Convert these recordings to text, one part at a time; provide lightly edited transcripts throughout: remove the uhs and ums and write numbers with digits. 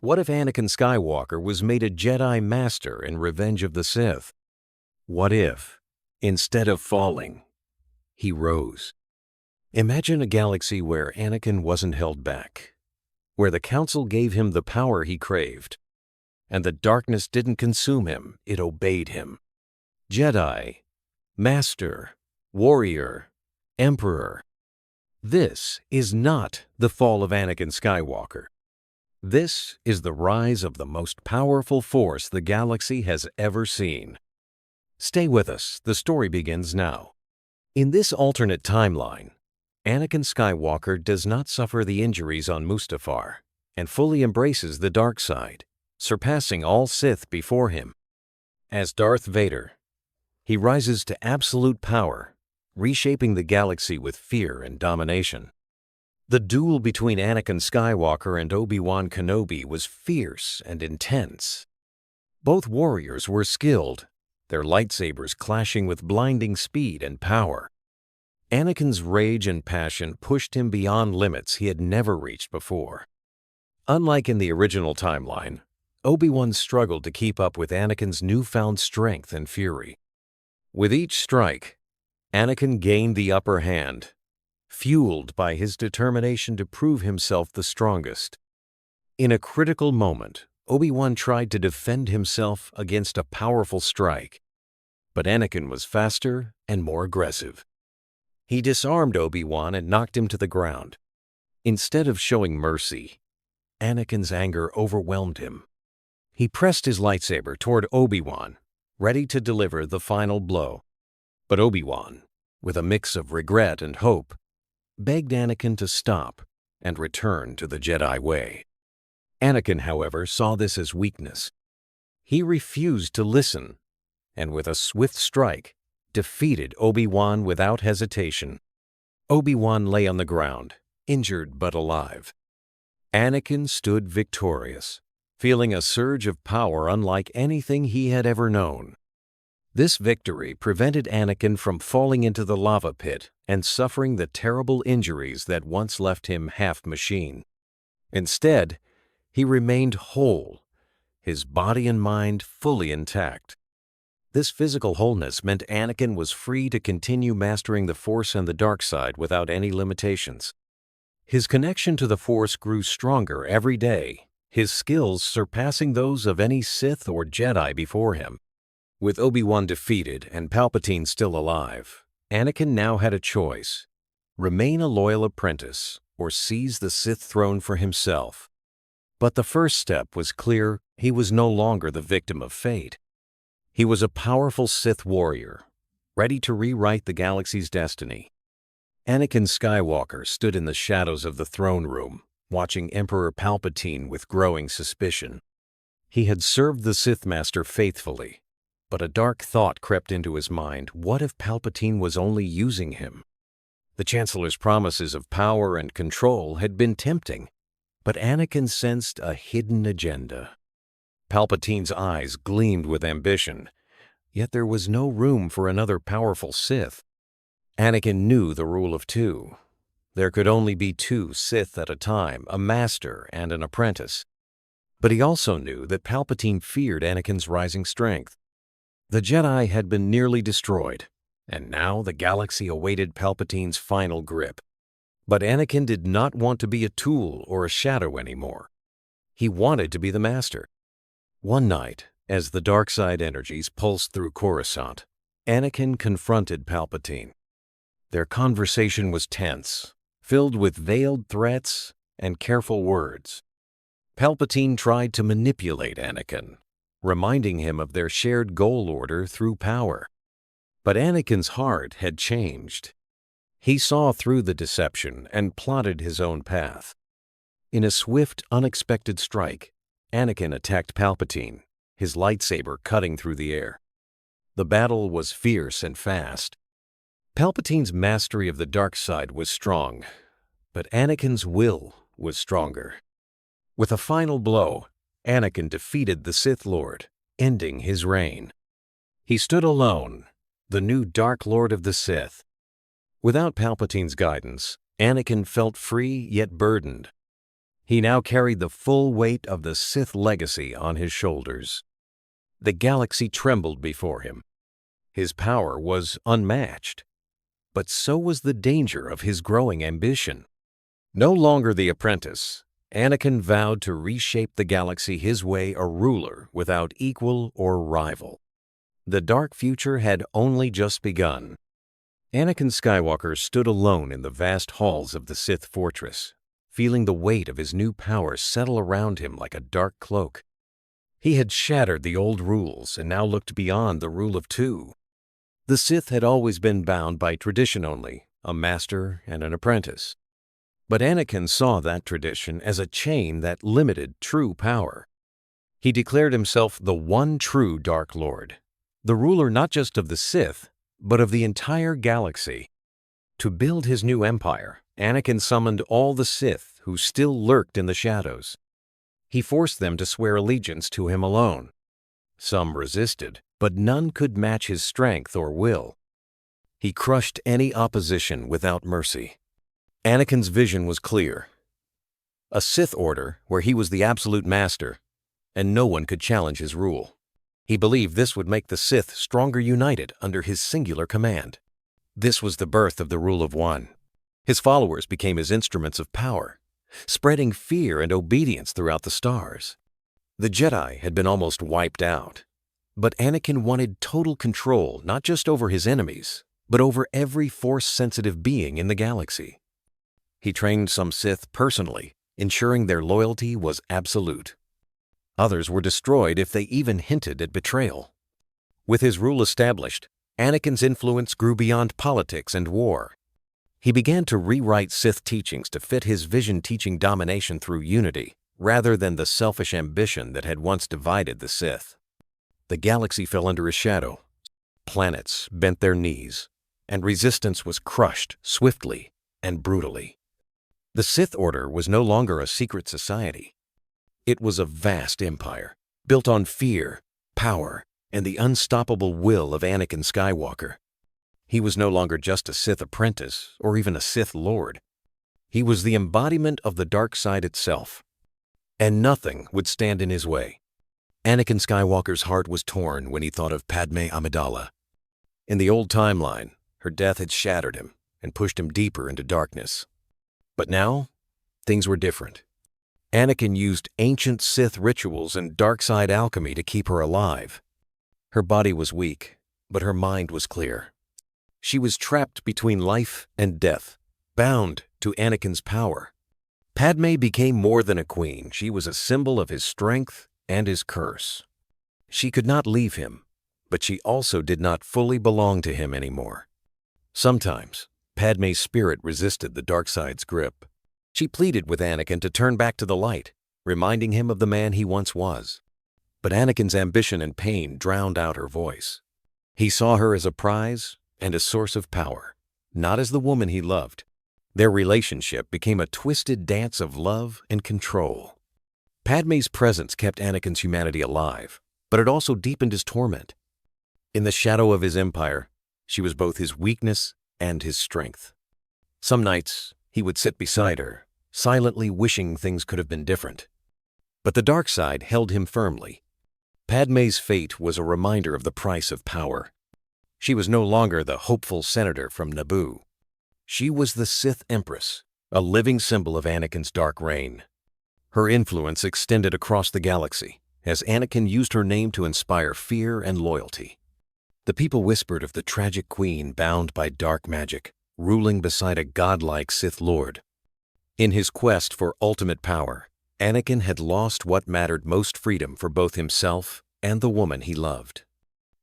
What if Anakin Skywalker was made a Jedi Master in Revenge of the Sith? What if, instead of falling, he rose? Imagine a galaxy where Anakin wasn't held back, where the Council gave him the power he craved, and the darkness didn't consume him, it obeyed him. Jedi, Master, Warrior, Emperor. This is not the fall of Anakin Skywalker. This is the rise of the most powerful force the galaxy has ever seen. Stay with us, the story begins now. In this alternate timeline, Anakin Skywalker does not suffer the injuries on Mustafar and fully embraces the dark side, surpassing all Sith before him. As Darth Vader, he rises to absolute power, reshaping the galaxy with fear and domination. The duel between Anakin Skywalker and Obi-Wan Kenobi was fierce and intense. Both warriors were skilled, their lightsabers clashing with blinding speed and power. Anakin's rage and passion pushed him beyond limits he had never reached before. Unlike in the original timeline, Obi-Wan struggled to keep up with Anakin's newfound strength and fury. With each strike, Anakin gained the upper hand, fueled by his determination to prove himself the strongest. In a critical moment, Obi-Wan tried to defend himself against a powerful strike, but Anakin was faster and more aggressive. He disarmed Obi-Wan and knocked him to the ground. Instead of showing mercy, Anakin's anger overwhelmed him. He pressed his lightsaber toward Obi-Wan, ready to deliver the final blow. But Obi-Wan, with a mix of regret and hope, begged Anakin to stop and return to the Jedi way. Anakin, however, saw this as weakness. He refused to listen, and with a swift strike, defeated Obi-Wan without hesitation. Obi-Wan lay on the ground, injured but alive. Anakin stood victorious, feeling a surge of power unlike anything he had ever known. This victory prevented Anakin from falling into the lava pit and suffering the terrible injuries that once left him half machine. Instead, he remained whole, his body and mind fully intact. This physical wholeness meant Anakin was free to continue mastering the Force and the dark side without any limitations. His connection to the Force grew stronger every day, his skills surpassing those of any Sith or Jedi before him. With Obi-Wan defeated and Palpatine still alive, Anakin now had a choice: remain a loyal apprentice or seize the Sith throne for himself. But the first step was clear: he was no longer the victim of fate. He was a powerful Sith warrior, ready to rewrite the galaxy's destiny. Anakin Skywalker stood in the shadows of the throne room, watching Emperor Palpatine with growing suspicion. He had served the Sith Master faithfully, but a dark thought crept into his mind: what if Palpatine was only using him? The Chancellor's promises of power and control had been tempting, but Anakin sensed a hidden agenda. Palpatine's eyes gleamed with ambition, yet there was no room for another powerful Sith. Anakin knew the rule of two. There could only be two Sith at a time, a master and an apprentice. But he also knew that Palpatine feared Anakin's rising strength. The Jedi had been nearly destroyed, and now the galaxy awaited Palpatine's final grip. But Anakin did not want to be a tool or a shadow anymore. He wanted to be the master. One night, as the DarkSide energies pulsed through Coruscant, Anakin confronted Palpatine. Their conversation was tense, filled with veiled threats and careful words. Palpatine tried to manipulate Anakin, reminding him of their shared goal order through power. But Anakin's heart had changed. He saw through the deception and plotted his own path. In a swift, unexpected strike, Anakin attacked Palpatine, his lightsaber cutting through the air. The battle was fierce and fast. Palpatine's mastery of the dark side was strong, but Anakin's will was stronger. With a final blow, Anakin defeated the Sith Lord, ending his reign. He stood alone, the new Dark Lord of the Sith. Without Palpatine's guidance, Anakin felt free yet burdened. He now carried the full weight of the Sith legacy on his shoulders. The galaxy trembled before him. His power was unmatched, but so was the danger of his growing ambition. No longer the apprentice, Anakin vowed to reshape the galaxy his way, a ruler without equal or rival. The dark future had only just begun. Anakin Skywalker stood alone in the vast halls of the Sith fortress, feeling the weight of his new power settle around him like a dark cloak. He had shattered the old rules and now looked beyond the rule of two. The Sith had always been bound by tradition only, a master and an apprentice. But Anakin saw that tradition as a chain that limited true power. He declared himself the one true Dark Lord, the ruler not just of the Sith, but of the entire galaxy. To build his new empire, Anakin summoned all the Sith who still lurked in the shadows. He forced them to swear allegiance to him alone. Some resisted, but none could match his strength or will. He crushed any opposition without mercy. Anakin's vision was clear. A Sith Order where he was the absolute master, and no one could challenge his rule. He believed this would make the Sith stronger united under his singular command. This was the birth of the Rule of One. His followers became his instruments of power, spreading fear and obedience throughout the stars. The Jedi had been almost wiped out, but Anakin wanted total control not just over his enemies, but over every Force-sensitive being in the galaxy. He trained some Sith personally, ensuring their loyalty was absolute. Others were destroyed if they even hinted at betrayal. With his rule established, Anakin's influence grew beyond politics and war. He began to rewrite Sith teachings to fit his vision, teaching domination through unity, rather than the selfish ambition that had once divided the Sith. The galaxy fell under his shadow. Planets bent their knees, and resistance was crushed swiftly and brutally. The Sith Order was no longer a secret society. It was a vast empire, built on fear, power, and the unstoppable will of Anakin Skywalker. He was no longer just a Sith apprentice or even a Sith Lord. He was the embodiment of the dark side itself, and nothing would stand in his way. Anakin Skywalker's heart was torn when he thought of Padme Amidala. In the old timeline, her death had shattered him and pushed him deeper into darkness. But now, things were different. Anakin used ancient Sith rituals and DarkSide alchemy to keep her alive. Her body was weak, but her mind was clear. She was trapped between life and death, bound to Anakin's power. Padme became more than a queen. She was a symbol of his strength and his curse. She could not leave him, but she also did not fully belong to him anymore. Sometimes, Padme's spirit resisted the dark side's grip. She pleaded with Anakin to turn back to the light, reminding him of the man he once was. But Anakin's ambition and pain drowned out her voice. He saw her as a prize and a source of power, not as the woman he loved. Their relationship became a twisted dance of love and control. Padme's presence kept Anakin's humanity alive, but it also deepened his torment. In the shadow of his empire, she was both his weakness and his strength. Some nights, he would sit beside her, silently wishing things could have been different. But the dark side held him firmly. Padme's fate was a reminder of the price of power. She was no longer the hopeful senator from Naboo. She was the Sith Empress, a living symbol of Anakin's dark reign. Her influence extended across the galaxy, as Anakin used her name to inspire fear and loyalty. The people whispered of the tragic queen bound by dark magic, ruling beside a godlike Sith Lord. In his quest for ultimate power, Anakin had lost what mattered most: freedom for both himself and the woman he loved.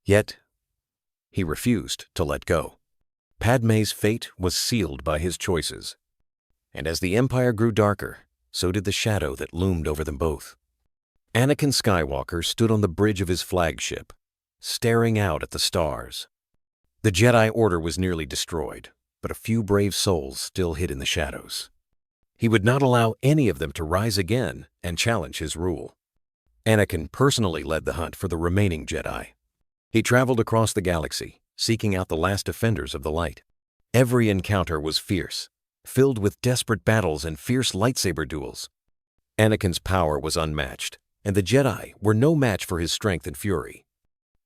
Yet, he refused to let go. Padme's fate was sealed by his choices. And as the Empire grew darker, so did the shadow that loomed over them both. Anakin Skywalker stood on the bridge of his flagship, staring out at the stars. The Jedi Order was nearly destroyed, but a few brave souls still hid in the shadows. He would not allow any of them to rise again and challenge his rule. Anakin personally led the hunt for the remaining Jedi. He traveled across the galaxy, seeking out the last defenders of the light. Every encounter was fierce, filled with desperate battles and fierce lightsaber duels. Anakin's power was unmatched, and the Jedi were no match for his strength and fury.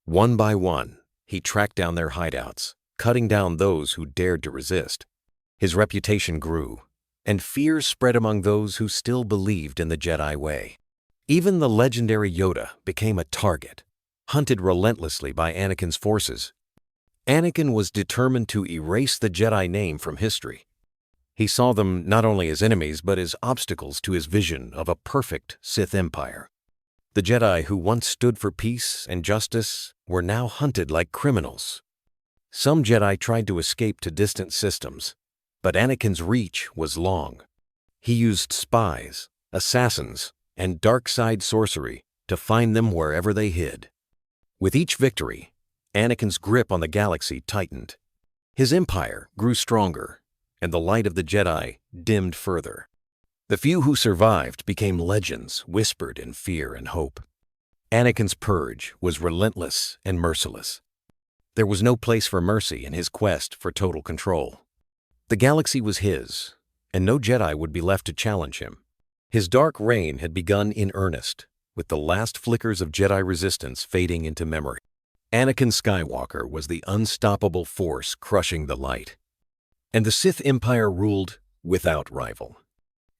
One by one, he tracked down their hideouts, cutting down those who dared to resist. His reputation grew, and fear spread among those who still believed in the Jedi way. Even the legendary Yoda became a target, hunted relentlessly by Anakin's forces. Anakin was determined to erase the Jedi name from history. He saw them not only as enemies but as obstacles to his vision of a perfect Sith Empire. The Jedi who once stood for peace and justice were now hunted like criminals. Some Jedi tried to escape to distant systems, but Anakin's reach was long. He used spies, assassins, and DarkSide sorcery to find them wherever they hid. With each victory, Anakin's grip on the galaxy tightened. His empire grew stronger, and the light of the Jedi dimmed further. The few who survived became legends whispered in fear and hope. Anakin's purge was relentless and merciless. There was no place for mercy in his quest for total control. The galaxy was his, and no Jedi would be left to challenge him. His dark reign had begun in earnest, with the last flickers of Jedi resistance fading into memory. Anakin Skywalker was the unstoppable force crushing the light, and the Sith Empire ruled without rival.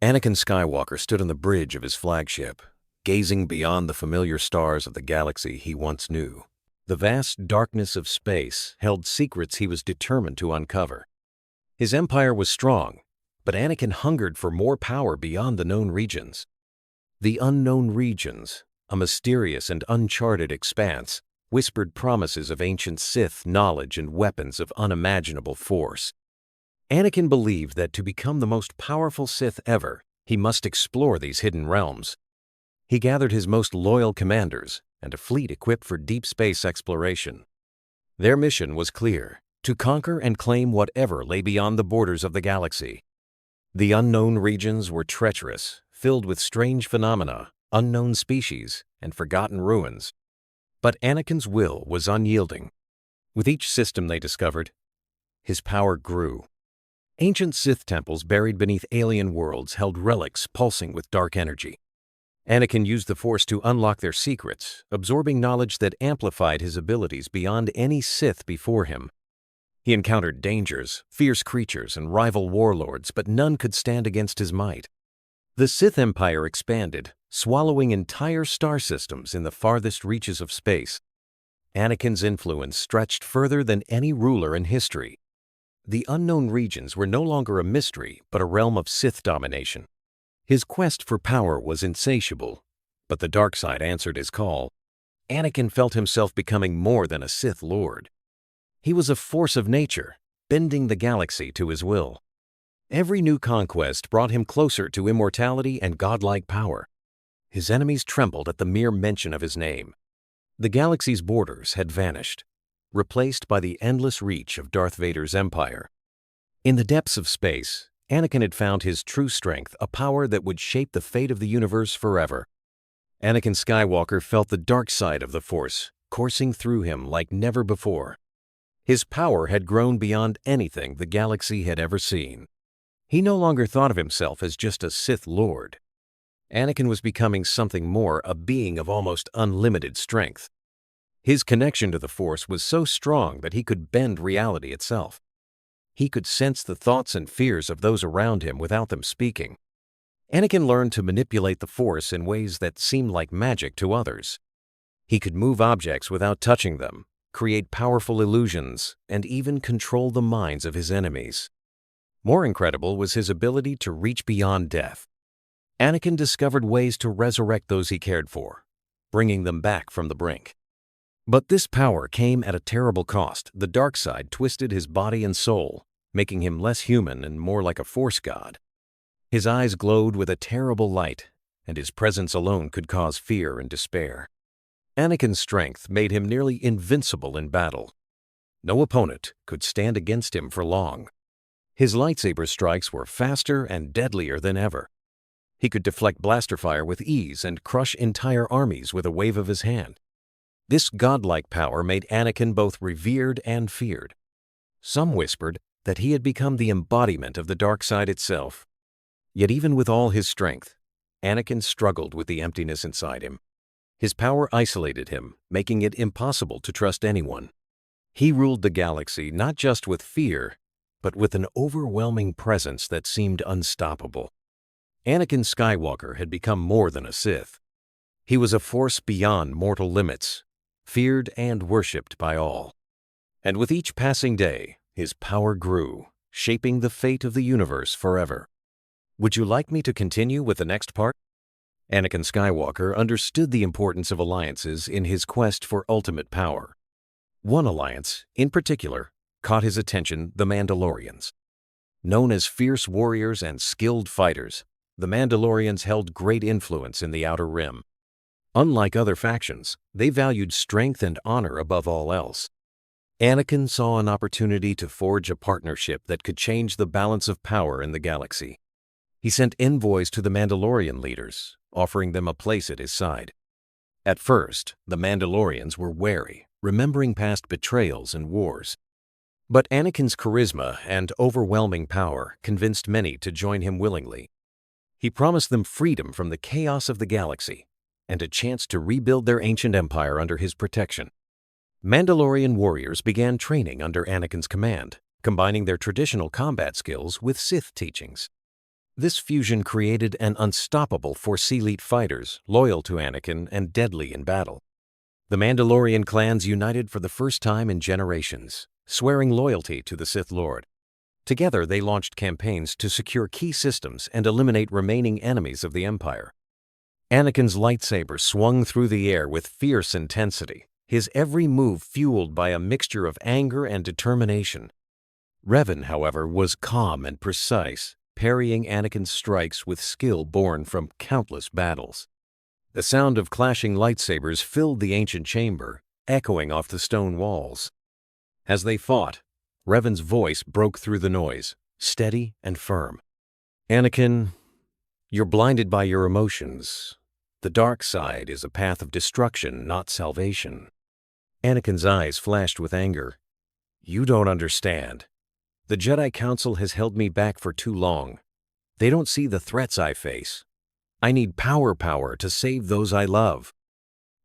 Anakin Skywalker stood on the bridge of his flagship, gazing beyond the familiar stars of the galaxy he once knew. The vast darkness of space held secrets he was determined to uncover. His empire was strong, but Anakin hungered for more power beyond the known regions. The unknown regions, a mysterious and uncharted expanse, whispered promises of ancient Sith knowledge and weapons of unimaginable force. Anakin believed that to become the most powerful Sith ever, he must explore these hidden realms. He gathered his most loyal commanders and a fleet equipped for deep space exploration. Their mission was clear: to conquer and claim whatever lay beyond the borders of the galaxy. The unknown regions were treacherous, filled with strange phenomena, unknown species, and forgotten ruins. But Anakin's will was unyielding. With each system they discovered, his power grew. Ancient Sith temples buried beneath alien worlds held relics pulsing with dark energy. Anakin used the Force to unlock their secrets, absorbing knowledge that amplified his abilities beyond any Sith before him. He encountered dangers, fierce creatures, and rival warlords, but none could stand against his might. The Sith Empire expanded, swallowing entire star systems in the farthest reaches of space. Anakin's influence stretched further than any ruler in history. The unknown regions were no longer a mystery, but a realm of Sith domination. His quest for power was insatiable, but the dark side answered his call. Anakin felt himself becoming more than a Sith Lord. He was a force of nature, bending the galaxy to his will. Every new conquest brought him closer to immortality and godlike power. His enemies trembled at the mere mention of his name. The galaxy's borders had vanished, replaced by the endless reach of Darth Vader's empire. In the depths of space, Anakin had found his true strength, a power that would shape the fate of the universe forever. Anakin Skywalker felt the dark side of the Force coursing through him like never before. His power had grown beyond anything the galaxy had ever seen. He no longer thought of himself as just a Sith Lord. Anakin was becoming something more, a being of almost unlimited strength. His connection to the Force was so strong that he could bend reality itself. He could sense the thoughts and fears of those around him without them speaking. Anakin learned to manipulate the Force in ways that seemed like magic to others. He could move objects without touching them, create powerful illusions, and even control the minds of his enemies. More incredible was his ability to reach beyond death. Anakin discovered ways to resurrect those he cared for, bringing them back from the brink. But this power came at a terrible cost. The dark side twisted his body and soul, making him less human and more like a Force god. His eyes glowed with a terrible light, and his presence alone could cause fear and despair. Anakin's strength made him nearly invincible in battle. No opponent could stand against him for long. His lightsaber strikes were faster and deadlier than ever. He could deflect blaster fire with ease and crush entire armies with a wave of his hand. This godlike power made Anakin both revered and feared. Some whispered that he had become the embodiment of the dark side itself. Yet even with all his strength, Anakin struggled with the emptiness inside him. His power isolated him, making it impossible to trust anyone. He ruled the galaxy not just with fear, but with an overwhelming presence that seemed unstoppable. Anakin Skywalker had become more than a Sith. He was a force beyond mortal limits, feared and worshipped by all. And with each passing day, his power grew, shaping the fate of the universe forever. Would you like me to continue with the next part? Anakin Skywalker understood the importance of alliances in his quest for ultimate power. One alliance, in particular, caught his attention: the Mandalorians. Known as fierce warriors and skilled fighters, the Mandalorians held great influence in the Outer Rim. Unlike other factions, they valued strength and honor above all else. Anakin saw an opportunity to forge a partnership that could change the balance of power in the galaxy. He sent envoys to the Mandalorian leaders, offering them a place at his side. At first, the Mandalorians were wary, remembering past betrayals and wars. But Anakin's charisma and overwhelming power convinced many to join him willingly. He promised them freedom from the chaos of the galaxy and a chance to rebuild their ancient empire under his protection. Mandalorian warriors began training under Anakin's command, combining their traditional combat skills with Sith teachings. This fusion created an unstoppable force of elite fighters loyal to Anakin and deadly in battle. The Mandalorian clans united for the first time in generations, swearing loyalty to the Sith Lord. Together, they launched campaigns to secure key systems and eliminate remaining enemies of the Empire. Anakin's lightsaber swung through the air with fierce intensity, his every move fueled by a mixture of anger and determination. Revan, however, was calm and precise, parrying Anakin's strikes with skill born from countless battles. The sound of clashing lightsabers filled the ancient chamber, echoing off the stone walls. As they fought, Revan's voice broke through the noise, steady and firm. "Anakin, you're blinded by your emotions. The dark side is a path of destruction, not salvation." Anakin's eyes flashed with anger. "You don't understand. The Jedi Council has held me back for too long. They don't see the threats I face. I need power to save those I love."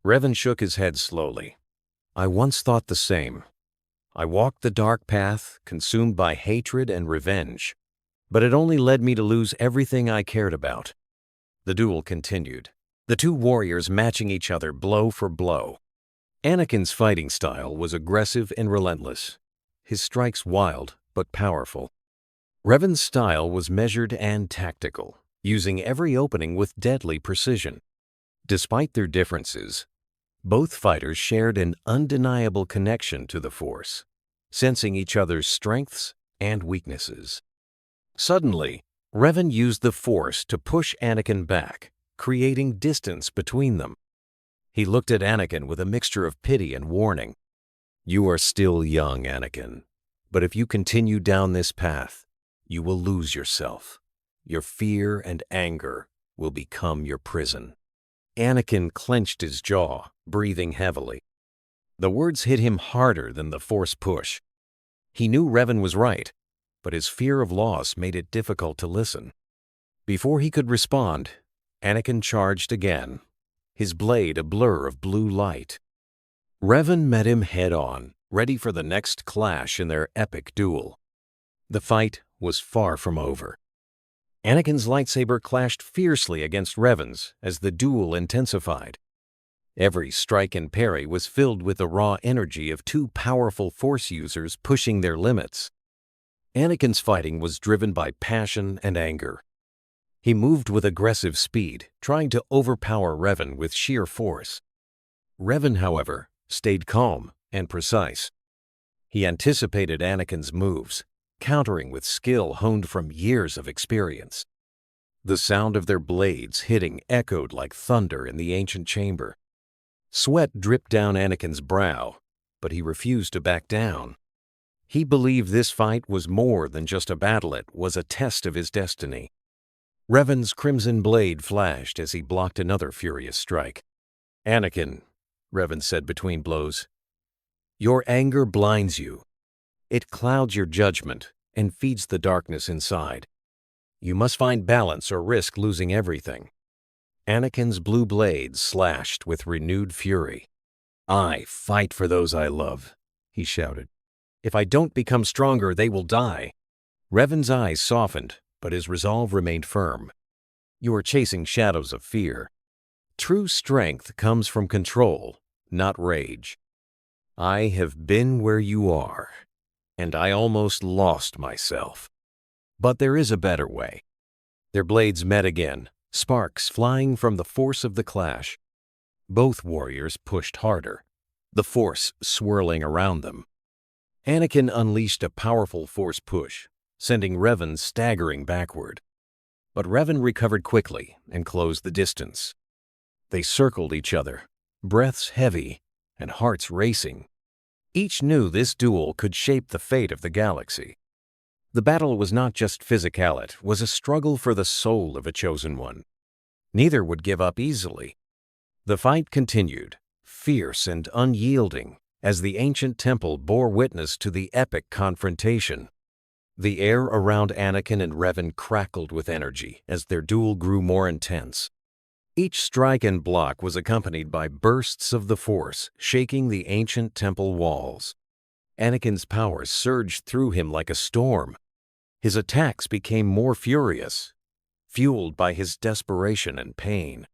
Revan shook his head slowly. "I once thought the same. I walked the dark path, consumed by hatred and revenge. But it only led me to lose everything I cared about." The duel continued, the two warriors matching each other blow for blow. Anakin's fighting style was aggressive and relentless, his strikes wild but powerful. Revan's style was measured and tactical, using every opening with deadly precision. Despite their differences, both fighters shared an undeniable connection to the Force, sensing each other's strengths and weaknesses. Suddenly, Revan used the Force to push Anakin back, creating distance between them. He looked at Anakin with a mixture of pity and warning. "You are still young, Anakin, but if you continue down this path, you will lose yourself. Your fear and anger will become your prison." Anakin clenched his jaw, breathing heavily. The words hit him harder than the Force push. He knew Revan was right, but his fear of loss made it difficult to listen. Before he could respond, Anakin charged again, his blade a blur of blue light. Revan met him head-on, ready for the next clash in their epic duel. The fight was far from over. Anakin's lightsaber clashed fiercely against Revan's as the duel intensified. Every strike and parry was filled with the raw energy of two powerful Force users pushing their limits. Anakin's fighting was driven by passion and anger. He moved with aggressive speed, trying to overpower Revan with sheer force. Revan, however, stayed calm and precise. He anticipated Anakin's moves, countering with skill honed from years of experience. The sound of their blades hitting echoed like thunder in the ancient chamber. Sweat dripped down Anakin's brow, but he refused to back down. He believed this fight was more than just a battle, it was a test of his destiny. Revan's crimson blade flashed as he blocked another furious strike. "Anakin," Revan said between blows, "your anger blinds you. It clouds your judgment and feeds the darkness inside. You must find balance or risk losing everything." Anakin's blue blades slashed with renewed fury. "I fight for those I love," he shouted. "If I don't become stronger, they will die." Revan's eyes softened, but his resolve remained firm. "You are chasing shadows of fear. True strength comes from control, not rage. I have been where you are, and I almost lost myself. But there is a better way." Their blades met again, sparks flying from the force of the clash. Both warriors pushed harder, the force swirling around them. Anakin unleashed a powerful force push, sending Revan staggering backward. But Revan recovered quickly and closed the distance. They circled each other, breaths heavy and hearts racing. Each knew this duel could shape the fate of the galaxy. The battle was not just physical, it was a struggle for the soul of a chosen one. Neither would give up easily. The fight continued, fierce and unyielding, as the ancient temple bore witness to the epic confrontation. The air around Anakin and Revan crackled with energy as their duel grew more intense. Each strike and block was accompanied by bursts of the Force, shaking the ancient temple walls. Anakin's power surged through him like a storm. His attacks became more furious, fueled by his desperation and pain.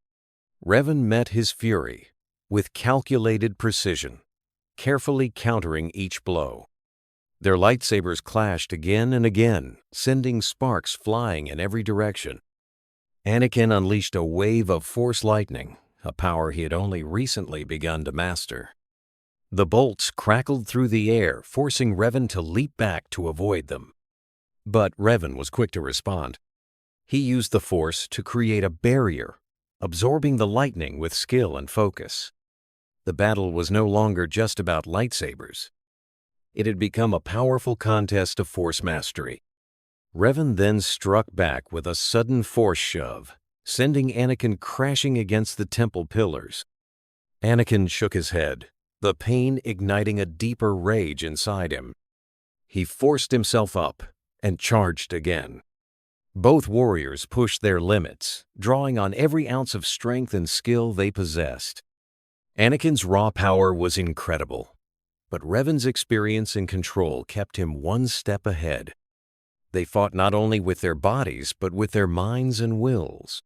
Revan met his fury with calculated precision, carefully countering each blow. Their lightsabers clashed again and again, sending sparks flying in every direction. Anakin unleashed a wave of Force lightning, a power he had only recently begun to master. The bolts crackled through the air, forcing Revan to leap back to avoid them. But Revan was quick to respond. He used the Force to create a barrier, absorbing the lightning with skill and focus. The battle was no longer just about lightsabers. It had become a powerful contest of Force mastery. Revan then struck back with a sudden Force shove, sending Anakin crashing against the temple pillars. Anakin shook his head, the pain igniting a deeper rage inside him. He forced himself up and charged again. Both warriors pushed their limits, drawing on every ounce of strength and skill they possessed. Anakin's raw power was incredible, but Revan's experience and control kept him one step ahead. They fought not only with their bodies, but with their minds and wills.